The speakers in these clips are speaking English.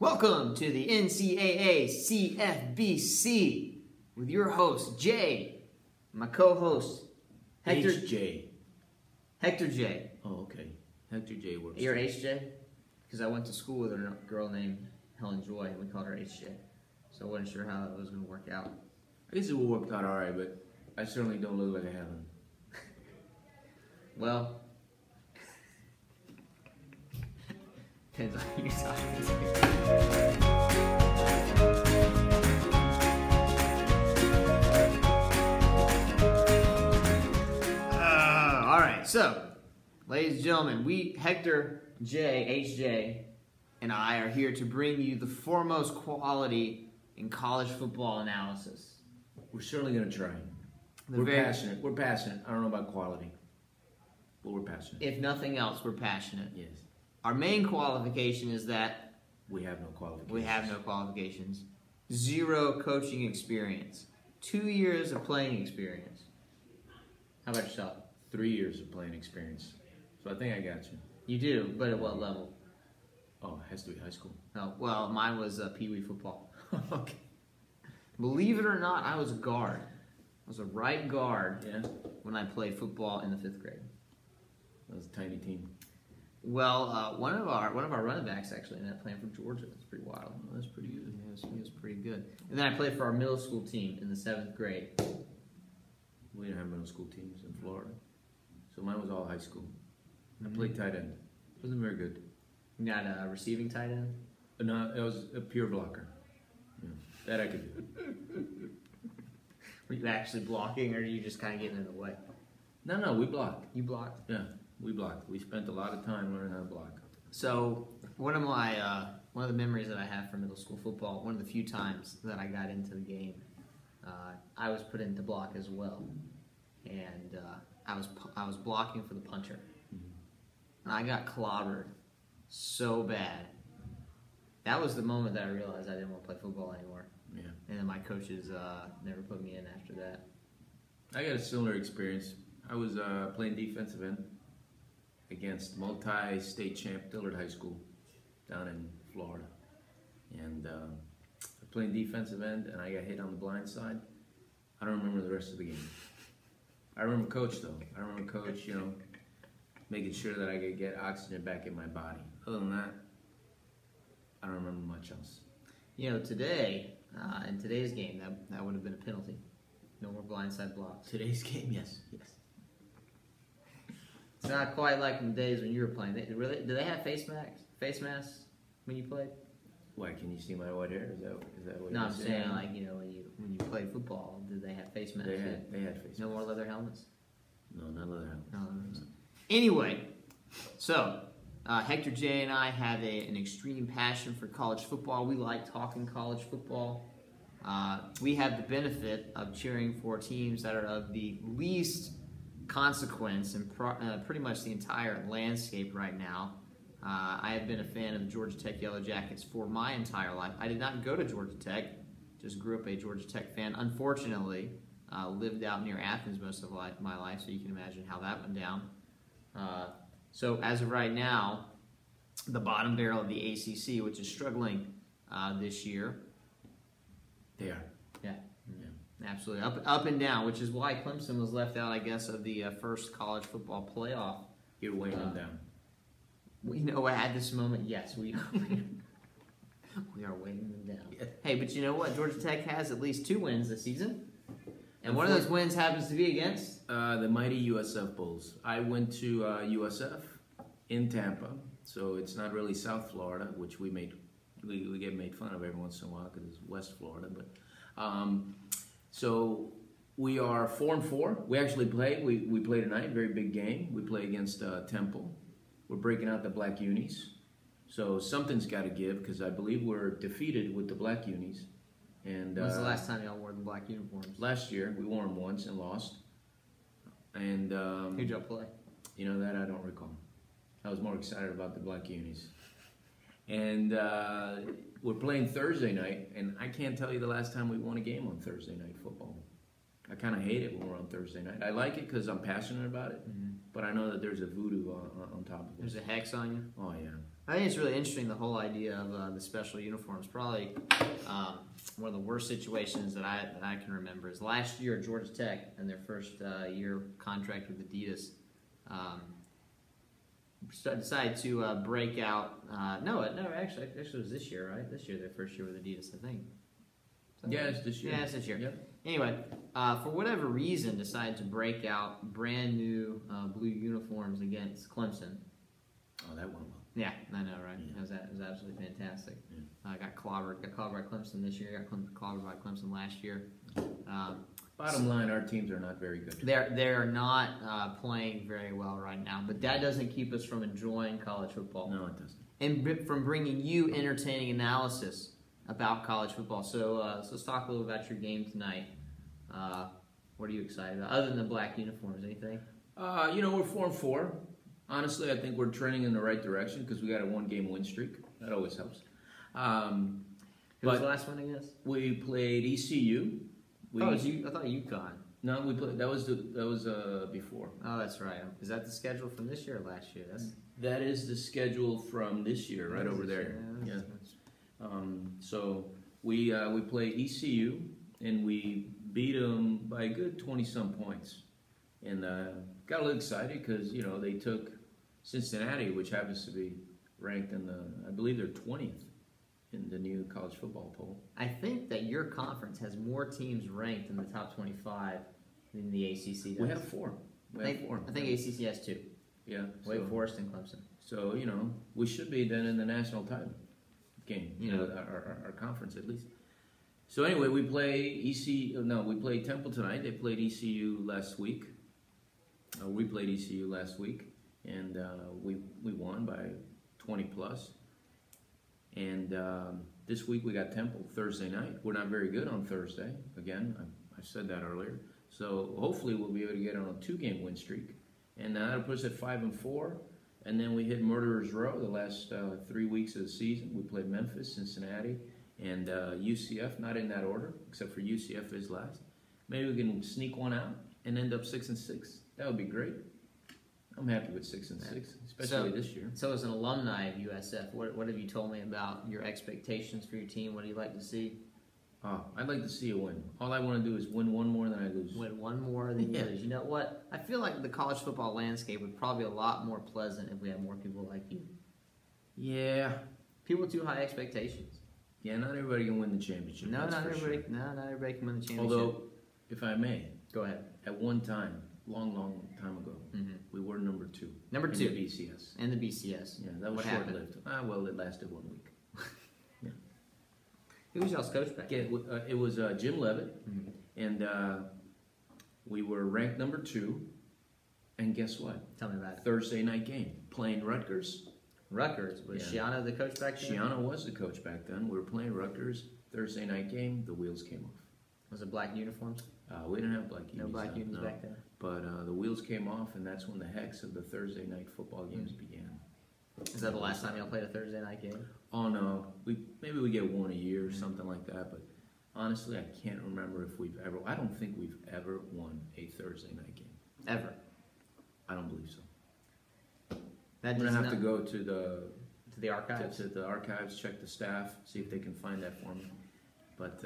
Welcome to the NCAA CFBC with your host, Jay, my co-host, Hector HJ. Hector J. Oh, okay. Hector J works. You're HJ? Because I went to school with a girl named Helen Joy, and we called her HJ. So I wasn't sure how that was going to work out. I guess it will work out all right, but I certainly don't look like a Helen. Well, depends on who you're talking to. All right, so, ladies and gentlemen, Hector J, HJ, and I are here to bring you the foremost quality in college football analysis. We're certainly going to try. We're passionate. We're passionate. I don't know about quality, but we're passionate. If nothing else, we're passionate. Yes. Our main qualification is that we have no qualifications. we have no qualifications. 0 coaching experience. 2 years of playing experience. How about yourself? 3 years of playing experience. So I think I got you. You do, but at what level? Oh, it has to be high school. Oh, well, mine was Pee-wee football. Okay. Believe it or not, I was a guard. I was a right guard Yeah. when I played football in the 5th grade. That was a tiny team. Well, one of our running backs actually ended up playing for Georgia. It's pretty wild. Oh, that's pretty good. He was pretty good. And then I played for our middle school team in the 7th grade. We didn't have middle school teams in Florida, so mine was all high school. I played tight end. Wasn't very good. You got a receiving tight end? No, it was a pure blocker. Yeah, that I could do. Were you actually blocking, or are you just kind of getting in the way? No, we blocked. You blocked? Yeah, we blocked. We spent a lot of time learning how to block. So one of the memories that I have from middle school football, one of the few times that I got into the game, I was put in to block as well, and I was blocking for the punter, and I got clobbered so bad. That was the moment that I realized I didn't want to play football anymore. Yeah. And then my coaches never put me in after that. I got a similar experience. I was playing defensive end against multi-state champ Dillard High School down in Florida. And playing defensive end, and I got hit on the blind side. I don't remember the rest of the game. I remember coach, though. I remember coach, making sure that I could get oxygen back in my body. Other than that, I don't remember much else. Today, in today's game, that would have been a penalty. No more blindside blocks. Today's game, yes. It's not quite like in the days when you were playing. Do they have face masks when you played? Why, can you see my white hair? Is that what No, you're I'm saying when you played football, did they have face masks? They had face masks. No more leather helmets? No, not leather helmets. No leather helmets. Anyway, so Hector J and I have an extreme passion for college football. We like talking college football. We have the benefit of cheering for teams that are of the least consequence in pretty much the entire landscape right now. I have been a fan of the Georgia Tech Yellow Jackets for my entire life. I did not go to Georgia Tech, just grew up a Georgia Tech fan. Unfortunately, lived out near Athens most of my life, so you can imagine how that went down. So as of right now, the bottom barrel of the ACC, which is struggling this year. They are. Yeah. Absolutely. Up and down, which is why Clemson was left out, I guess, of the first college football playoff. You're weighing them down. At this moment, yes, we are weighing them down. Yeah. Hey, but you know what? Georgia Tech has at least 2 wins this season. And one of those wins happens to be against? The mighty USF Bulls. I went to USF in Tampa, so it's not really South Florida, which we get made fun of every once in a while because it's West Florida. But so we are 4-4. We actually played. We play tonight. Very big game. We play against Temple. We're breaking out the black unis. So something's got to give because I believe we're defeated with the black unis. And when was the last time y'all wore the black uniforms? Last year. We wore them once and lost. And who'd y'all play? That I don't recall. I was more excited about the black unis. And we're playing Thursday night, and I can't tell you the last time we won a game on Thursday night football. I kind of hate it when we're on Thursday night. I like it because I'm passionate about it, but I know that there's a voodoo on top of it. There's a hex on you? Oh, yeah. I think it's really interesting, the whole idea of the special uniforms. Probably one of the worst situations that I can remember is last year at Georgia Tech in their first year contract with Adidas. Decided to break out. Actually, it was this year, right? This year, their first year with Adidas, I think. Yeah, it's this year. Yeah, it's this year. Yep. Anyway, for whatever reason, decided to break out brand new blue uniforms against Clemson. Oh, that went well. Yeah, I know, right? Yeah. It was absolutely fantastic. Yeah. Got clobbered by Clemson this year. Got clobbered by Clemson last year. Bottom line, our teams are not very good. They're not playing very well right now, but that doesn't keep us from enjoying college football. No, it doesn't. And from bringing you entertaining analysis about college football. So let's talk a little about your game tonight. What are you excited about, other than the black uniforms? Anything? We're 4-4. Honestly, I think we're trending in the right direction because we got a 1-game win streak. That always helps. Who was the last one against? We played ECU. I thought UConn. No, we played. That was before. Oh, that's right. Is that the schedule from this year or last year? That is the schedule from this year, right over there. Yeah. So we played ECU and we beat them by a good 20-some points, and got a little excited because they took Cincinnati, which happens to be ranked I believe they're 20th in the new college football poll. I think that your conference has more teams ranked in the top 25 than the ACC does. We have 4. I think ACC has 2. Yeah. Wake Forest and Clemson. So, we should be then in the national title game, our conference at least. So anyway, we played Temple tonight. They played ECU last week. We played ECU last week, and we won by 20 plus. And this week we got Temple Thursday night. We're not very good on Thursday. Again, I said that earlier. So hopefully we'll be able to get on a 2-game win streak, and that'll put us at 5-4. And then we hit Murderers Row the last 3 weeks of the season. We played Memphis, Cincinnati, and UCF. Not in that order, except for UCF is last. Maybe we can sneak one out and end up 6-6. That would be great. I'm happy with 6-6, especially this year. So, as an alumni of USF, what have you told me about your expectations for your team? What do you like to see? I'd like to see a win. All I want to do is win one more than I lose. Win one more than you lose. You know what? I feel like the college football landscape would probably be a lot more pleasant if we had more people like you. Yeah. People with too high expectations. Yeah, not everybody can win the championship. No, not everybody can win the championship. Although, if I may, go ahead. At one time, long time ago, we were number 2. Number 2 in the BCS. And the BCS. Yeah, that was short-lived. Well, it lasted 1 week. Yeah. Who was y'all's coach back then? It was Jim Levitt, and we were ranked number 2. And guess what? Tell me about it. Thursday night game, playing Rutgers. Rutgers. Was Shiano the coach back then? Shiano was the coach back then. We were playing Rutgers. Thursday night game, the wheels came off. Was it black uniforms? We didn't have black No uniforms. black uniforms back then? But the wheels came off, and that's when the hex of the Thursday night football games began. Is that the last time y'all played a Thursday night game? Oh, no. Maybe we get one a year or something like that, but honestly, I can't remember if I don't think we've ever won a Thursday night game. Ever? I don't believe so. I'm going to have to go to the archives? To the archives, check the staff, see if they can find that for me. But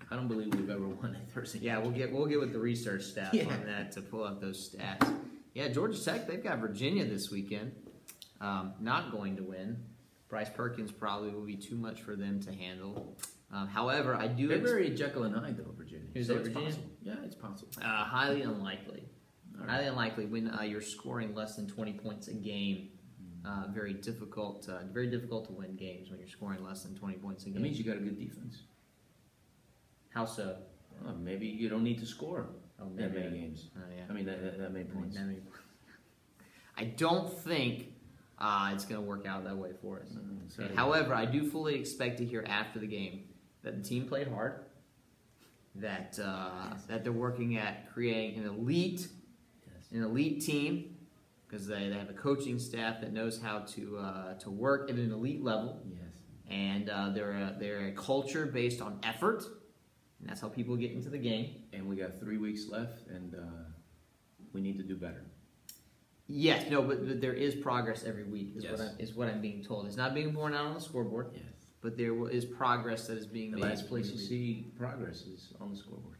I don't believe we've ever won a Thursday night game. We'll get with the research staff on that to pull up those stats. Yeah, Georgia Tech, they've got Virginia this weekend. Not going to win. Bryce Perkins probably will be too much for them to handle. However, I do... They're very Jekyll and Hyde, though, Virginia. Is that Virginia? Possible. Yeah, it's possible. Highly unlikely. Right. Highly unlikely when you're scoring less than 20 points a game. Very difficult to win games when you're scoring less than 20 points a game. That means you got a good defense. How so? Maybe you don't need to score that many games. Yeah. I mean, that many points. I don't think it's going to work out that way for us. However, I do fully expect to hear after the game that the team played hard, that they're working at creating an elite team, because they have a coaching staff that knows how to work at an elite level. Yes. And they're a culture based on effort, and that's how people get into the game. And we got 3 weeks left, and we need to do better. Yes, no, but there is progress every week. Yes. Is what I'm being told. It's not being borne out on the scoreboard. Yes. But there is progress that is being made. The last place you see progress is on the scoreboard.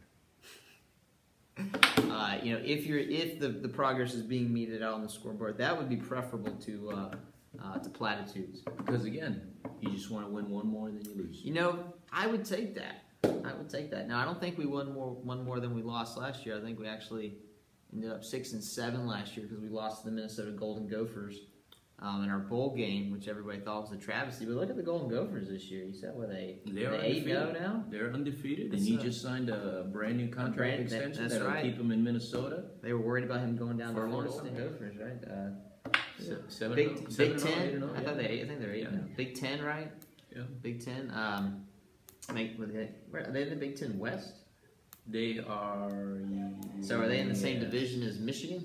If the progress is being meted out on the scoreboard, that would be preferable to platitudes. Because again, you just want to win one more than you lose. I would take that. Now, I don't think we won one more than we lost last year. I think we actually ended up 6-7 last year because we lost to the Minnesota Golden Gophers in our bowl game, which everybody thought was a travesty. But look at the Golden Gophers this year. You said, they're 8-0 now? They're undefeated, and he just signed a brand new contract extension that'll keep him in Minnesota. They were worried about him going down to Florida State Gophers, right? Big Ten. I think they're 8 now. Big Ten, right? Yeah. Big Ten. Are they in the Big Ten West? They are. So are they in the same division as Michigan?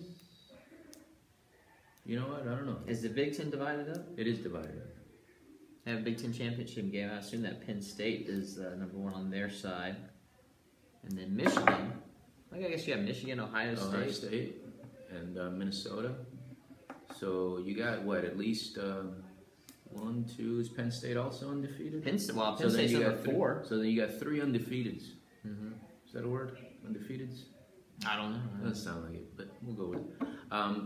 You know what? I don't know. Is the Big Ten divided up? It is divided up. They have a Big Ten championship game. I assume that Penn State is number 1 on their side, and then Michigan. I guess you have Michigan, Ohio State, and Minnesota. So you got what? At least 1, 2. Is Penn State also undefeated? Penn State's number 4. So then you got 3 undefeateds. Mm-hmm. Is that a word? Undefeateds? I don't know. Doesn't sound like it, but we'll go with it.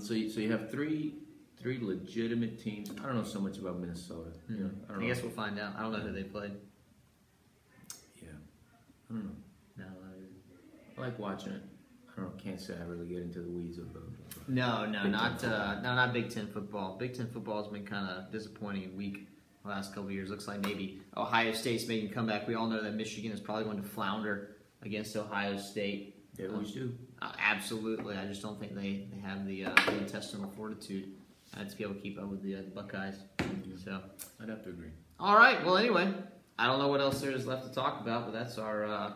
So you have three legitimate teams. I don't know so much about Minnesota. Mm-hmm. I guess we'll find out. I don't know who they played. Yeah, I don't know. No, I like watching it. I don't know. Can't say I really get into the weeds of it. Not Big Ten football. Big Ten football has been kind of disappointing and weak the last couple of years. Looks like maybe Ohio State's making a comeback. We all know that Michigan is probably going to flounder against Ohio State. They always do. Absolutely. I just don't think they have the intestinal fortitude to be able to keep up with the Buckeyes. So I'd have to agree. All right. Well, anyway, I don't know what else there is left to talk about, but that's our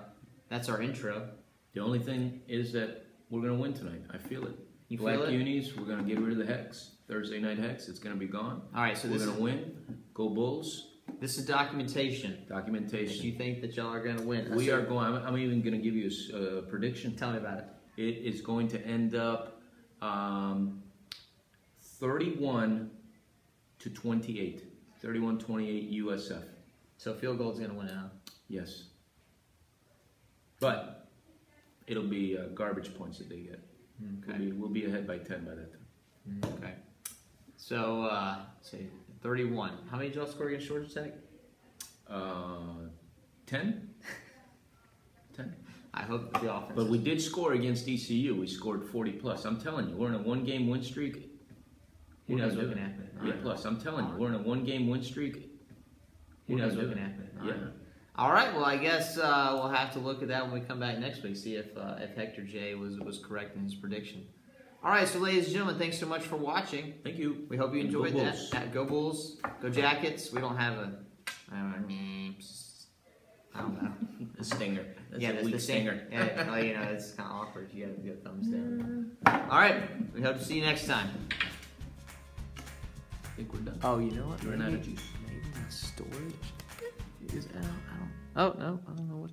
intro. The only thing is that we're going to win tonight. I feel it. You Black feel it? Unis, we're going to get rid of the hex. Thursday night hex, it's going to be gone. All right. So we're going to win. Go Bulls. This is documentation. Documentation. You think that y'all are going to win? We are going. I'm even going to give you a prediction. Tell me about it. It is going to end up 31-28. 31-28 USF. So field goal is going to win out. Yes. But it'll be garbage points that they get. Okay. We'll be ahead by 10 by that time. Okay. So, say 31. How many did y'all score against Georgia Tech? 10? 10. I hope the offense. But we did score against ECU. We scored 40 plus. I'm telling you, we're in a 1-game win streak. Who knows looking at me? Yeah, plus. I'm telling you, we're in a 1-game win streak. Who knows looking at me? Yeah. All right. Well, I guess we'll have to look at that when we come back next week. See if Hector J was correct in his prediction. All right. So, ladies and gentlemen, thanks so much for watching. Thank you. We hope you enjoyed Go that. Bulls. Go Bulls. Go Jackets. We don't have I don't know. The stinger. That's yeah, a that's weak the stinger. Yeah, well, it's kind of awkward. You got to get thumbs down. All right. We hope to see you next time. I think we're done. Oh, you know what? You're out of juice. Maybe my storage is out. Oh, no. I don't know what.